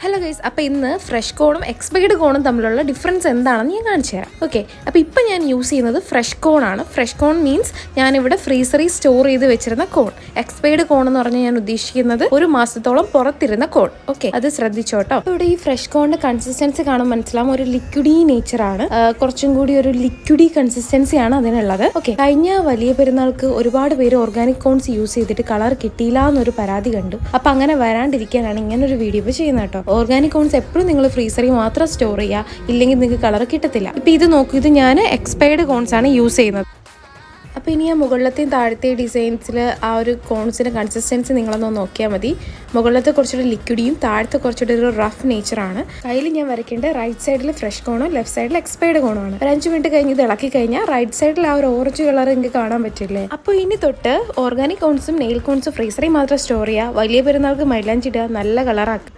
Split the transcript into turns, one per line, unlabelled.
Hello guys, അപ്പോൾ ഇന്ന് fresh കോണും എക്സ്പെയർഡ് കോണും തമ്മിലുള്ള ഡിഫറൻസ് എന്താണെന്ന് ഞാൻ കാണിച്ചു തരാം. ഓക്കെ, അപ്പോൾ ഇപ്പം ഞാൻ യൂസ് ചെയ്യുന്നത് ഫ്രഷ് കോണാണ്. ഫ്രഷ് കോൺ മീൻസ് ഞാനിവിടെ ഫ്രീസറിൽ സ്റ്റോർ ചെയ്ത് വെച്ചിരുന്ന കോൺ. എക്സ്പെയർഡ് കോൺ എന്ന് പറഞ്ഞാൽ ഞാൻ ഉദ്ദേശിക്കുന്നത് ഒരു മാസത്തോളം പുറത്തിരുന്ന കോൺ. ഓക്കെ, അത് ശ്രദ്ധിച്ചോട്ടോ. ഇവിടെ ഈ ഫ്രഷ് കോണിന്റെ കൺസിസ്റ്റൻസി കാണുമ്പോൾ മനസ്സിലാവും ഒരു ലിക്വിഡി നേച്ചറാണ്, കുറച്ചും കൂടി ഒരു ലിക്വിഡി കൺസിസ്റ്റൻസിയാണ് അതിനുള്ളത്. ഓക്കെ, കഴിഞ്ഞ വലിയ പെരുന്നാൾക്ക് ഒരുപാട് പേര് ഓർഗാനിക് കോൺസ് യൂസ് ചെയ്തിട്ട് കളർ കിട്ടിയില്ല എന്നൊരു പരാതി കണ്ടു. അപ്പം അങ്ങനെ വരാണ്ടിരിക്കാനാണ് ഇങ്ങനൊരു വീഡിയോ ചെയ്യുന്നത് കേട്ടോ. ഓർഗാനിക് കോൺസ് എപ്പോഴും നിങ്ങൾ ഫ്രീസറിൽ മാത്രം സ്റ്റോർ ചെയ്യുക, ഇല്ലെങ്കിൽ നിങ്ങൾക്ക് കളർ കിട്ടത്തില്ല. ഇപ്പം ഇത് നോക്കൂ, ഇത് ഞാൻ എക്സ്പയർഡ് കോൺസ് ആണ് യൂസ് ചെയ്യുന്നത്. അപ്പോൾ ഇനി ആ മുകളിലത്തെയും താഴത്തെയും ഡിസൈൻസിൽ ആ ഒരു കോൺസിൻ്റെ കൺസിസ്റ്റൻസി നിങ്ങളൊന്ന് നോക്കിയാൽ മതി. മുകളിലത്തെ കുറച്ചുകൂടി ലിക്വിഡിയും താഴത്തെ കുറച്ചുകൂടി ഒരു റഫ് നേച്ചറാണ്. കയ്യിൽ ഞാൻ വരയ്ക്കേണ്ടത് റൈറ്റ് സൈഡിൽ ഫ്രഷ് കോണും ലെഫ്റ്റ് സൈഡിൽ എക്സ്പയർഡ് കോണുമാണ്. ഒരു 5 മിനിറ്റ് കഴിഞ്ഞ് ഇത് ഇളക്കി കഴിഞ്ഞാൽ റൈറ്റ് സൈഡിൽ ആ ഒരു ഓറഞ്ച് കളർ എനിക്ക് കാണാൻ പറ്റില്ലേ. അപ്പോൾ ഇനി തൊട്ട് ഓർഗാനിക് കോൺസും നെയിൽ കോൺസും ഫ്രീസറിൽ മാത്രം സ്റ്റോർ ചെയ്യുക. വലിയ പെരുന്നാൾക്ക് മൈലാഞ്ചി ഇടുക, നല്ല കളറാക്കുക.